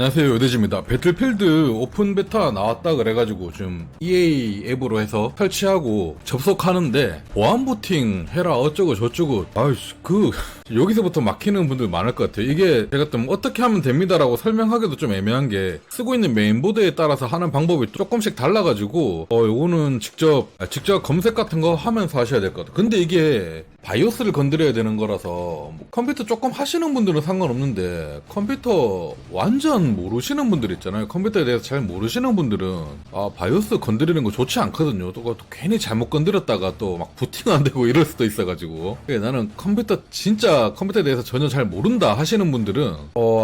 안녕하세요, 요대지입니다. 배틀필드 오픈 베타 나왔다 그래가지고 지금 EA 앱으로 해서 설치하고 접속하는데 보안 부팅 해라 어쩌고 저쩌고 아이씨 여기서부터 막히는 분들 많을 것 같아요. 이게 제가 좀 어떻게 하면 됩니다라고 설명하기도 좀 애매한 게 쓰고 있는 메인보드에 따라서 하는 방법이 조금씩 달라가지고 요거는 직접 검색 같은 거 하면서 하셔야 될 것 같아요. 근데 이게 바이오스를 건드려야 되는 거라서 컴퓨터 조금 하시는 분들은 상관없는데 컴퓨터 완전 모르시는 분들 있잖아요. 컴퓨터에 대해서 잘 모르시는 분들은 바이오스 건드리는 거 좋지 않거든요. 또 괜히 잘못 건드렸다가 또 막 부팅 안 되고 이럴 수도 있어가지고 나는 진짜 컴퓨터에 대해서 전혀 잘 모른다 하시는 분들은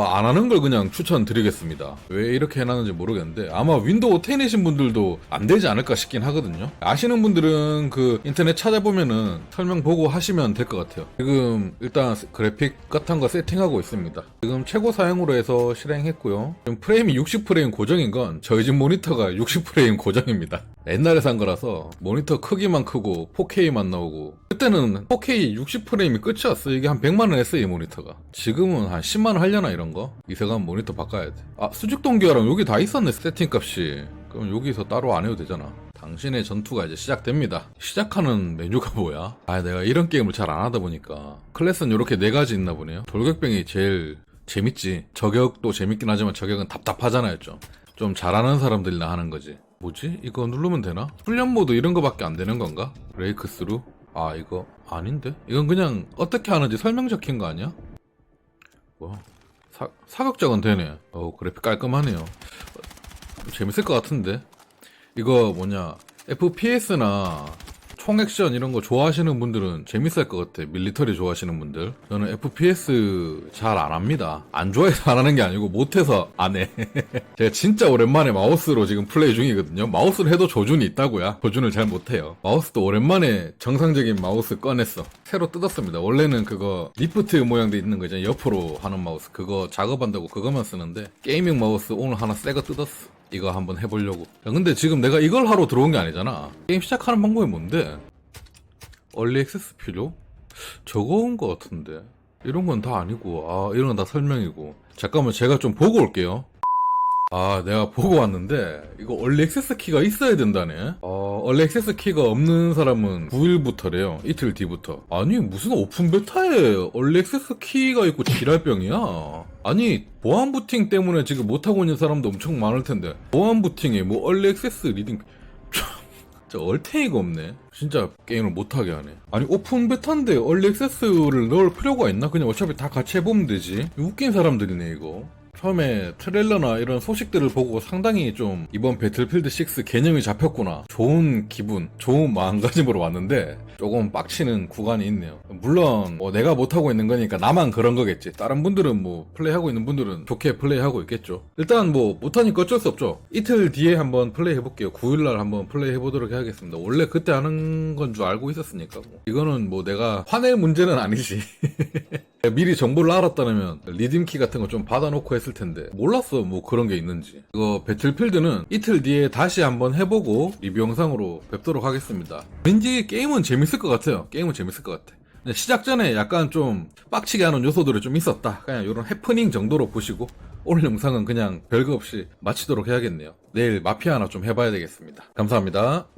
안 하는 걸 그냥 추천드리겠습니다. 왜 이렇게 해놨는지 모르겠는데 아마 윈도우 10이신 분들도 안 되지 않을까 싶긴 하거든요. 아시는 분들은 그 인터넷 찾아보면은 설명 보고 하시면 될 것 같아요. 지금 일단 그래픽 같은 거 세팅하고 있습니다. 지금 최고 사양으로 해서 실행했고요. 지금 프레임이 60프레임 고정인 건 저희 집 모니터가 60프레임 고정입니다. 옛날에 산 거라서 모니터 크기만 크고 4K만 나오고 그때는 4K 60프레임이 끝이었어. 이게 한 100만원 했어 이 모니터가. 지금은 한 10만원 하려나 이런 거? 이세간 모니터 바꿔야 돼. 수직 동기화랑 여기 다 있었네 세팅 값이. 그럼 여기서 따로 안 해도 되잖아. 당신의 전투가 이제 시작됩니다. 시작하는 메뉴가 뭐야? 내가 이런 게임을 잘 안 하다 보니까 클래스는 이렇게 4가지 있나 보네요. 돌격병이 제일 재밌지. 저격도 재밌긴 하지만 저격은 답답하잖아요. 좀 잘하는 사람들이나 하는 거지. 뭐지? 이거 누르면 되나? 훈련 모드 이런 거밖에 안 되는 건가? 브레이크 스루? 이거 아닌데? 이건 그냥 어떻게 하는지 설명 적힌 거 아니야? 뭐 사격작은 되네. 그래픽 깔끔하네요. 재밌을 것 같은데? 이거 FPS나 총액션 이런 거 좋아하시는 분들은 재밌을 것 같아. 밀리터리 좋아하시는 분들. 저는 FPS 잘 안 합니다. 안 좋아해서 안 하는 게 아니고 못해서 안 해. 제가 진짜 오랜만에 마우스로 지금 플레이 중이거든요. 마우스를 해도 조준이 있다고요. 조준을 잘 못해요. 마우스도 오랜만에 정상적인 마우스 꺼냈어. 새로 뜯었습니다. 원래는 그거 리프트 모양도 있는 거 있잖아요. 옆으로 하는 마우스. 그거 작업한다고 그거만 쓰는데 게이밍 마우스 오늘 하나 새거 뜯었어. 이거 한번 해보려고. 근데 지금 내가 이걸 하러 들어온 게 아니잖아. 게임 시작하는 방법이 뭔데? 얼리 액세스 필요? 적어온 거 같은데. 이런 건 다 아니고 이런 건 다 설명이고. 잠깐만 제가 좀 보고 올게요. 내가 보고 왔는데 이거 얼리 액세스 키가 있어야 된다네. 얼리 액세스 키가 없는 사람은 9일부터래요. 이틀 뒤부터. 아니 무슨 오픈 베타에 얼리 액세스 키가 있고 지랄병이야. 아니 보안 부팅 때문에 지금 못하고 있는 사람도 엄청 많을 텐데 보안 부팅에 얼리 액세스 리딩 진짜 얼탱이가 없네. 진짜 게임을 못하게 하네. 아니 오픈 베타인데 얼리 액세스를 넣을 필요가 있나? 그냥 어차피 다 같이 해보면 되지. 웃긴 사람들이네 이거. 처음에 트레일러나 이런 소식들을 보고 상당히 좀 이번 배틀필드 6 개념이 잡혔구나. 좋은 기분, 좋은 마음가짐으로 왔는데 조금 빡치는 구간이 있네요. 물론 내가 못하고 있는 거니까 나만 그런 거겠지. 다른 분들은 플레이하고 있는 분들은 좋게 플레이하고 있겠죠. 일단 못하니까 어쩔 수 없죠. 이틀 뒤에 한번 플레이 해볼게요. 9일날 한번 플레이 해보도록 해야겠습니다. 원래 그때 하는 건 줄 알고 있었으니까 이거는 내가 화낼 문제는 아니지. 미리 정보를 알았다면 리딤키 같은 거 좀 받아놓고 했을 텐데 몰랐어 그런 게 있는지. 이거 배틀필드는 이틀 뒤에 다시 한번 해보고 리뷰 영상으로 뵙도록 하겠습니다. 왠지 게임은 재밌을 것 같아요. 게임은 재밌을 것 같아. 시작 전에 약간 좀 빡치게 하는 요소들이 좀 있었다. 그냥 이런 해프닝 정도로 보시고 오늘 영상은 그냥 별거 없이 마치도록 해야겠네요. 내일 마피아 하나 좀 해봐야 되겠습니다. 감사합니다.